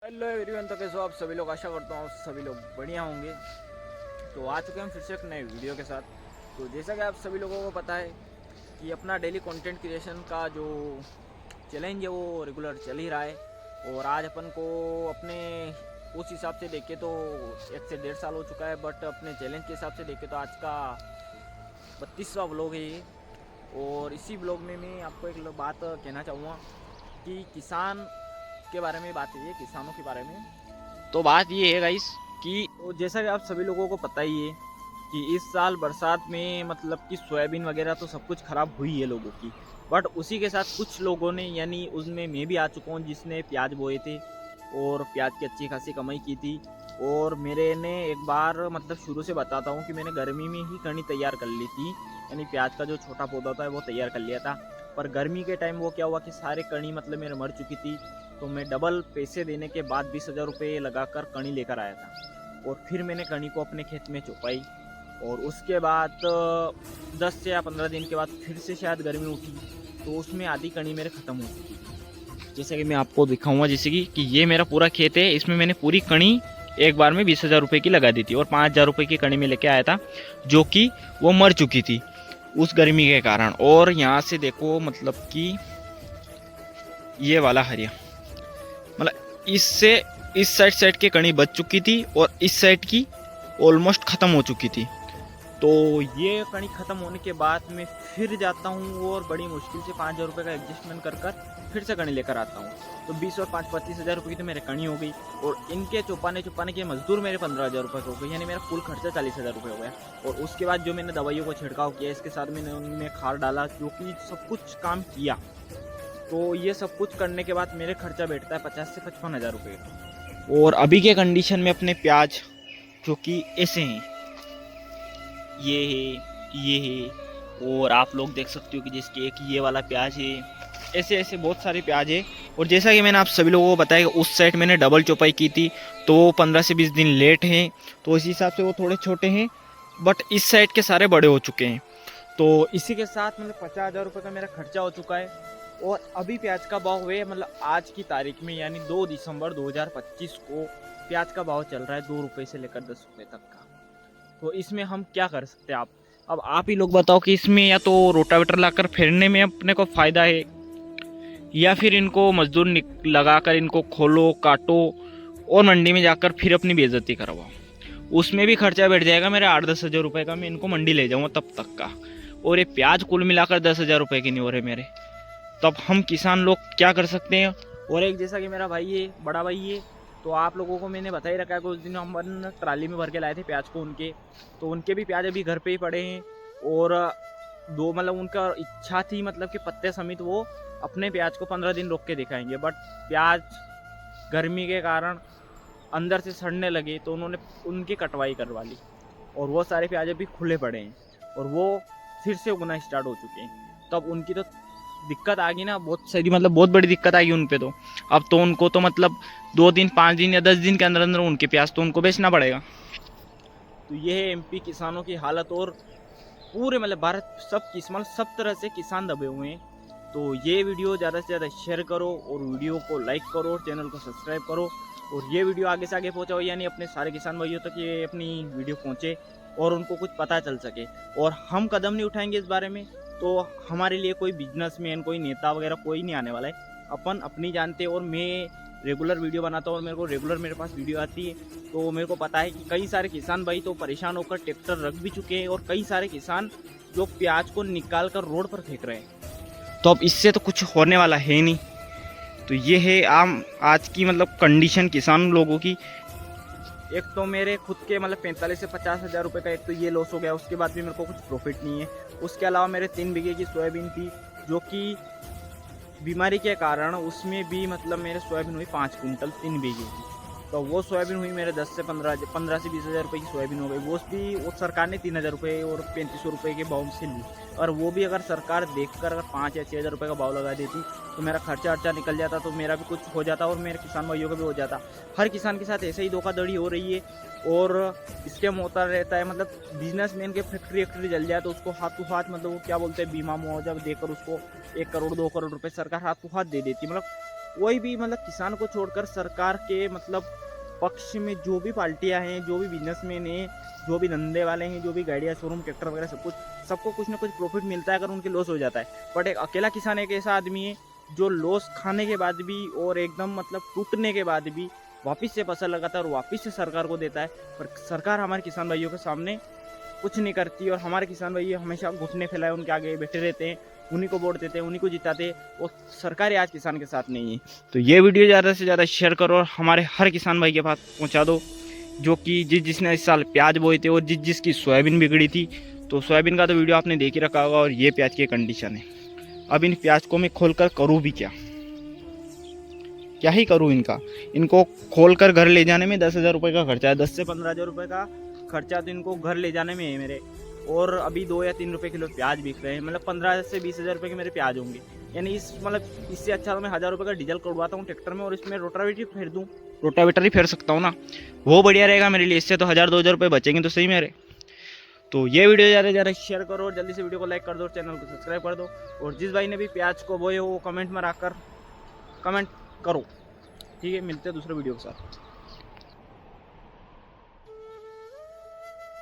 Hello everyone, तो कैसे हो आप सभी लोग। आशा करता हूँ सभी लोग बढ़िया होंगे। तो आ चुके हैं फिर से एक नए वीडियो के साथ। तो जैसा कि आप सभी लोगों को पता है कि अपना डेली कंटेंट क्रिएशन का जो चैलेंज है वो रेगुलर चल ही रहा है। और आज अपन को अपने उस हिसाब से देखें तो 1 से 1.5 साल हो चुका है, बट अपने चैलेंज के हिसाब से देखें तो आज का 32वां व्लॉग है ये। और इसी ब्लॉग में मैं आपको एक बात कहना चाहूँगा कि किसान के बारे में बात है, किसानों के बारे में। तो बात ये है गाइस कि तो जैसा कि आप सभी लोगों को पता ही है कि इस साल बरसात में मतलब कि सोयाबीन वगैरह तो सब कुछ ख़राब हुई है लोगों की। बट उसी के साथ कुछ लोगों ने, यानी उसमें मैं भी आ चुका हूँ, जिसने प्याज बोए थे और प्याज की अच्छी खासी कमाई की थी। और मेरे ने एक बार मतलब शुरू से बताता हूँ कि मैंने गर्मी में ही कणी तैयार कर ली थी, यानी प्याज का जो छोटा पौधा होता है वो तैयार कर लिया था। पर गर्मी के टाइम वो क्या हुआ कि सारे कणी मतलब मेरे मर चुकी थी। तो मैं डबल पैसे देने के बाद 20,000 रुपये लगाकर कणी लेकर आया था। और फिर मैंने कणी को अपने खेत में चौपाई। और उसके बाद 10 से या 15 दिन के बाद फिर से शायद गर्मी उठी, तो उसमें आधी कणी मेरे ख़त्म हो चुकी थी। जैसे कि मैं आपको दिखाऊंगा, जैसे कि ये मेरा पूरा खेत है, इसमें मैंने पूरी कणी एक बार में 20,000 रुपये की लगा दी थी। और 5,000 रुपये की कणी में लेके आया था, जो कि वो मर चुकी थी उस गर्मी के कारण। और यहाँ से देखो मतलब कि ये वाला हरिया, मतलब इससे इस साइड की कणी बच चुकी थी और इस साइड की ऑलमोस्ट ख़त्म हो चुकी थी। तो ये कणी ख़त्म होने के बाद मैं फिर जाता हूँ और बड़ी मुश्किल से 5,000 रुपये का एडजस्टमेंट कर फिर से कणी लेकर आता हूँ। तो 20 और 5 25,000 रुपये की तो मेरे कणी हो गई। और इनके चुपाने के मजदूर मेरे 15,000 रुपये हो गए, यानी मेरा कुल खर्चा 40,000 रुपये हो गया। और उसके बाद जो मैंने दवाइयों को छिड़काव किया, इसके साथ मैंने उनमें खाद डाला, जो कि सब कुछ काम किया। तो ये सब कुछ करने के बाद मेरे खर्चा बैठता है 50 से 55,000 रुपये। और अभी के कंडीशन में अपने प्याज जो कि ऐसे हैं, ये है, और आप लोग देख सकते हो कि जिसके एक ये वाला प्याज है, ऐसे ऐसे बहुत सारे प्याज है। और जैसा कि मैंने आप सभी लोगों को बताया कि उस साइड मैंने डबल चौपाई की थी, तो वो 15 से 20 दिन लेट हैं, तो इस हिसाब से वो थोड़े छोटे हैं। बट इस साइड के सारे बड़े हो चुके हैं। तो इसी के साथ मतलब 50,000 रुपये का मेरा खर्चा हो चुका है। और अभी प्याज का भाव हुए मतलब आज की तारीख में, यानी 2 दिसंबर 2025 को प्याज का भाव चल रहा है 2 रुपये से लेकर 10 रुपये तक का। तो इसमें हम क्या कर सकते हैं अब आप ही लोग बताओ कि इसमें या तो रोटावेटर लाकर फेरने में अपने को फ़ायदा है, या फिर इनको मजदूर लगाकर इनको खोलो काटो और मंडी में जाकर फिर अपनी बेइज्जती करवाओ। उसमें भी खर्चा बैठ जाएगा मेरे 8-10 हज़ार रुपये का, मैं इनको मंडी ले जाऊँगा तब तक का। और ये प्याज कुल मिलाकर 10,000 रुपये की नहीं हो रहे मेरे। तब हम किसान लोग क्या कर सकते हैं। और एक जैसा कि मेरा भाई है, बड़ा भाई है, तो आप लोगों को मैंने बता ही रखा है कि उस दिन हम ट्राली में भर के लाए थे प्याज को उनके। तो उनके भी प्याज अभी घर पे ही पड़े हैं। और दो मतलब उनका इच्छा थी मतलब कि पत्ते समेत वो अपने प्याज को 15 दिन रोक के दिखाएंगे। बट प्याज गर्मी के कारण अंदर से सड़ने लगे, तो उन्होंने उनकी कटवाई करवा ली। और वो सारे प्याज अभी खुले पड़े हैं और वो फिर से उगना स्टार्ट हो चुके हैं। तब उनकी तो दिक्कत आ गई ना, बहुत सारी, मतलब बहुत बड़ी दिक्कत आ गई उन पे। तो अब तो उनको तो मतलब 2 दिन 5 दिन या 10 दिन के अंदर अंदर उनके प्याज तो उनको बेचना पड़ेगा। तो ये है एमपी किसानों की हालत। और पूरे मतलब भारत सब किसान, सब तरह से किसान दबे हुए हैं। तो ये वीडियो ज़्यादा से ज़्यादा शेयर करो और वीडियो को लाइक करो और चैनल को सब्सक्राइब करो। और ये वीडियो आगे से आगे पहुँचाओ, यानी अपने सारे किसान भाइयों तक ये अपनी वीडियो पहुँचे और उनको कुछ पता चल सके। और हम कदम नहीं उठाएंगे इस बारे में तो हमारे लिए कोई बिजनेसमैन, कोई नेता वगैरह कोई नहीं आने वाला है। अपन अपनी जानते। और मैं रेगुलर वीडियो बनाता हूँ और मेरे को रेगुलर मेरे पास वीडियो आती है। तो मेरे को पता है कि कई सारे किसान भाई तो परेशान होकर ट्रैक्टर रख भी चुके हैं, और कई सारे किसान जो प्याज को निकाल कर रोड पर फेंक रहे हैं। तो अब इससे तो कुछ होने वाला है नहीं। तो ये है आम आज की मतलब कंडीशन किसान लोगों की। एक तो मेरे खुद के मतलब 45 से 50,000 रुपये का एक तो ये लॉस हो गया, उसके बाद भी मेरे को कुछ प्रॉफिट नहीं है। उसके अलावा मेरे 3 बीघे की सोयाबीन थी, जो कि बीमारी के कारण उसमें भी मतलब मेरे सोयाबीन हुई 5 कुंटल 3 बीघे की। तो वो सोयाबीन हुई मेरे 10 से 15 से 20,000 रुपये की सोयाबीन हो गई। वो सरकार ने 3,000 रुपये और 3500 रुपये के भाव से ली। और वो भी अगर सरकार देखकर अगर 5 या 6,000 रुपये का भाव लगा देती तो मेरा खर्चा अर्चा निकल जाता, तो मेरा भी कुछ हो जाता और मेरे किसान भाइयों का भी हो जाता। हर किसान के साथ ऐसे ही धोखाधड़ी हो रही है और स्कैम होता रहता है। मतलब बिजनेसमैन के फैक्ट्री जल जाए तो उसको हाथों हाथ मतलब वो क्या बोलते हैं बीमा मुआवजा देकर उसको 1 करोड़ 2 करोड़ रुपए सरकार हाथों हाथ दे देती है। मतलब कोई भी मतलब किसान को छोड़कर सरकार के मतलब पक्ष में जो भी पार्टियां हैं, जो भी बिजनेसमैन हैं, जो भी धंधे वाले हैं, जो भी गाड़ियाँ शोरूम ट्रैक्टर वगैरह सबको कुछ ना कुछ प्रॉफिट मिलता है अगर उनके लॉस हो जाता है। बट एक अकेला किसान एक ऐसा आदमी है जो लॉस खाने के बाद भी और एकदम मतलब टूटने के बाद भी वापस से फसल लगाता है और वापस से सरकार को देता है। पर सरकार हमारे किसान भाइयों के सामने कुछ नहीं करती और हमारे किसान भाई हमेशा घुटने फैलाए उनके आगे बैठे रहते हैं, उन्हीं को वोट देते हैं, उन्हीं को जिताते हैं और सरकार आज किसान के साथ नहीं है। तो ये वीडियो ज़्यादा से ज़्यादा शेयर करो और हमारे हर किसान भाई के पास पहुंचा दो, जो कि जिसने इस साल प्याज बोए थे और जिसकी सोयाबीन बिगड़ी थी। तो सोयाबीन का तो वीडियो आपने देख ही रखा होगा और ये प्याज की कंडीशन है। अब इन प्याज को मैं खोल कर करूँ भी क्या ही करूँ इनको खोल कर घर ले जाने में 10,000 रुपये का खर्चा है, 10 से 15,000 रुपये का खर्चा तो इनको घर ले जाने में है मेरे। और अभी 2 या 3 रुपये किलो प्याज बिक रहे हैं, मतलब 15 से 20,000 रुपये के मेरे प्याज होंगे। यानी इससे अच्छा तो मैं 1,000 रुपये का डीजल करवाता हूँ ट्रैक्टर में और इसमें रोटावेटर फेर दूँ, रोटावेटर ही फेर सकता हूँ ना, वो बढ़िया रहेगा मेरे लिए। इससे तो 1,000-2,000 रुपये बचेंगे तो सही मेरे। तो ये वीडियो ज़्यादा से ज़्यादा शेयर करो और जल्दी से वीडियो को लाइक कर दो, चैनल को सब्सक्राइब कर दो और जिस भाई ने भी प्याज को बोए वो कमेंट में रखकर कमेंट करो। ठीक है, मिलते हैं दूसरे वीडियो के साथ।